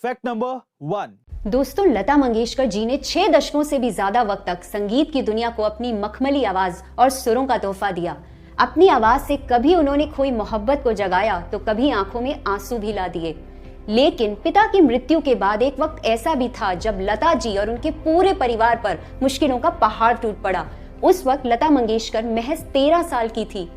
Fact number 1। दोस्तों, लता मंगेशकर जी ने 6 दशकों से भी ज्यादा वक्त तक संगीत की दुनिया को अपनी मखमली आवाज और सुरों का तोहफा दिया। अपनी आवाज से कभी उन्होंने खोई मोहब्बत को जगाया तो कभी आंखों में आंसू भी ला दिए। लेकिन पिता की मृत्यु के बाद एक वक्त ऐसा भी था जब लता जी और उनके पूरे परिवार पर मुश्किलों का पहाड़ टूट पड़ा। उस वक्त लता मंगेशकर महज 13 साल की थी।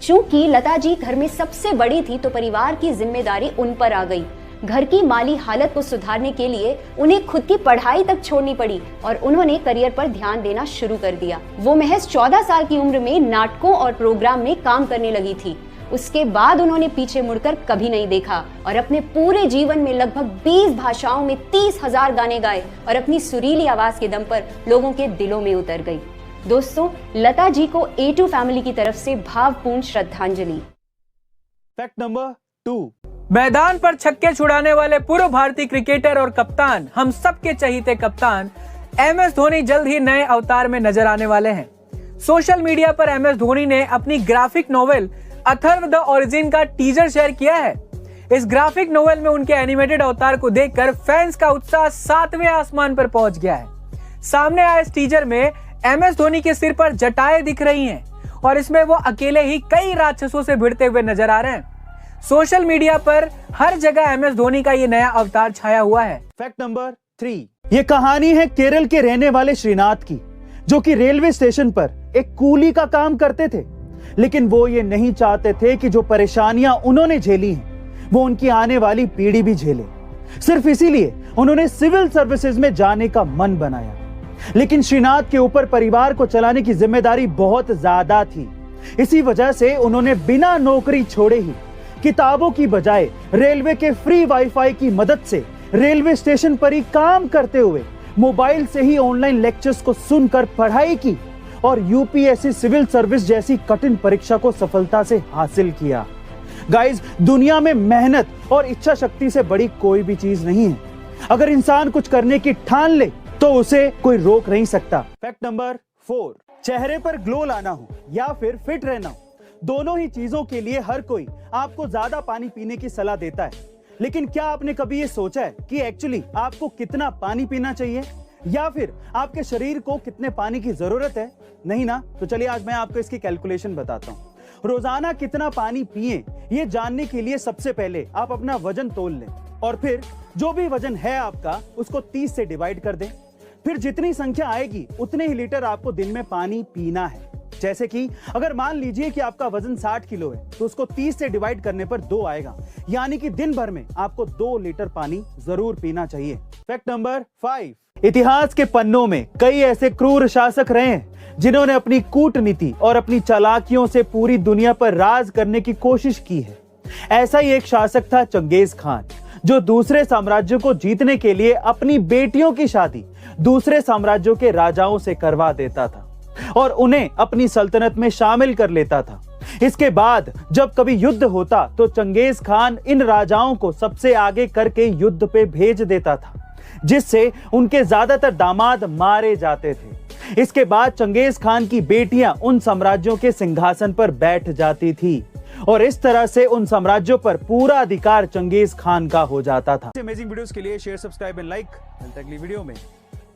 चूंकि लता जी घर में सबसे बड़ी थी तो परिवार की जिम्मेदारी उन पर आ गई। घर की माली हालत को सुधारने के लिए उन्हें खुद की पढ़ाई तक छोड़नी पड़ी और उन्होंने करियर पर ध्यान देना शुरू कर दिया। वो महज 14 साल की उम्र में नाटकों और प्रोग्राम में काम करने लगी थी। उसके बाद उन्होंने पीछे मुड़कर कभी नहीं देखा और अपने पूरे जीवन में लगभग 20 भाषाओं में 30,000 गाने गाए और अपनी सुरीली आवाज के दम पर लोगों के दिलों में उतर गई। दोस्तों, लता जी को A2 फैमिली की तरफ से भावपूर्ण श्रद्धांजलि। Fact number 2। मैदान पर छक्के छुड़ाने वाले पूर्व भारतीय क्रिकेटर और कप्तान, हम सबके चहीते कप्तान MS धोनी जल्द ही नए अवतार में नजर आने वाले हैं। सोशल मीडिया पर MS धोनी ने अपनी graphic novel Atharva the origin का टीजर शेयर किया है। इस ग्राफिक नोवेल में उनके एनिमेटेड अवतार को देखकर फैंस का उत्साह 7वें आसमान पर पहुंच गया है। सामने आए इस टीजर में MS धोनी के सिर पर जटाएं दिख रही हैं और इसमें वो अकेले ही कई राक्षसों से भिड़ते हुए नजर आ रहे हैं। सोशल मीडिया पर हर जगह MS धोनी का ये नया अवतार छाया हुआ है। Fact number 3। ये कहानी है केरल के रहने वाले श्रीनाथ की, जो कि रेलवे स्टेशन पर एक कूली का काम करते थे। लेकिन वो ये नहीं चाहते थे कि जो परेशानियां उन्होंने झेली हैं वो उनकी आने वाली पीढ़ी भी झेले। सिर्फ इसीलिए उन्होंने सिविल सर्विसेज में जाने का मन बनाया। लेकिन श्रीनाथ के ऊपर परिवार को चलाने की जिम्मेदारी बहुत ज्यादा थी। इसी वजह से उन्होंने बिना नौकरी छोड़े ही किताबों की बजाय रेलवे के फ्री वाईफाई की मदद से रेलवे स्टेशन पर ही काम करते हुए मोबाइल से ही ऑनलाइन लेक्चर्स को सुनकर पढ़ाई की और यूपीएससी सिविल सर्विस जैसी कठिन परीक्षा को सफलता से हासिल किया। गाइस, दुनिया में मेहनत और इच्छा शक्ति से बड़ी कोई भी चीज नहीं है। अगर इंसान कुछ करने की ठान ले तो उसे कोई रोक नहीं सकता। Fact number 4। चेहरे पर ग्लो लाना हो या फिर फिट रहना हो, दोनों ही चीजों के लिए हर कोई आपको ज्यादा पानी पीने की सलाह देता है। लेकिन क्या आपने कभी ये सोचा है कि एक्चुअली आपको कितना पानी पीना चाहिए या फिर आपके शरीर को कितने पानी की जरूरत है? नहीं ना? तो चलिए आज मैं आपको इसकी कैलकुलेशन बताता हूँ। रोजाना कितना पानी पिए ये जानने के लिए सबसे पहले आप अपना वजन तोल लें और फिर जो भी वजन है आपका उसको 30 से डिवाइड कर दें। फिर जितनी संख्या आएगी उतने ही लीटर आपको दिन में पानी पीना है। जैसे कि अगर मान लीजिए कि आपका वजन 60 किलो है तो उसको 30 से डिवाइड करने पर 2 आएगा, यानी कि दिन भर में आपको 2 लीटर पानी जरूर पीना चाहिए। Fact number 5। इतिहास के पन्नों में कई ऐसे क्रूर शासक रहे हैं जिन्होंने अपनी कूटनीति और अपनी चालाकियों से पूरी दुनिया पर राज करने की कोशिश की है। ऐसा ही एक शासक था चंगेज खान, जो दूसरे साम्राज्यों को जीतने के लिए अपनी बेटियों की शादी दूसरे साम्राज्यों के राजाओं से करवा देता था और उन्हें अपनी सल्तनत में शामिल कर लेता था। इसके बाद जब कभी युद्ध होता तो चंगेज खान इन राजाओं को सबसे आगे करके युद्ध पे भेज देता था, जिससे उनके ज्यादातर दामाद मारे जाते थे। इसके बाद चंगेज खान की बेटियां उन साम्राज्यों के सिंहासन पर बैठ जाती थी और इस तरह से उन साम्राज्यों पर पूरा अधिकार चंगेज खान का हो जाता था। अमेजिंग वीडियोस के लिए शेयर, सब्सक्राइब एंड लाइक। मिलते हैं अगली वीडियो में।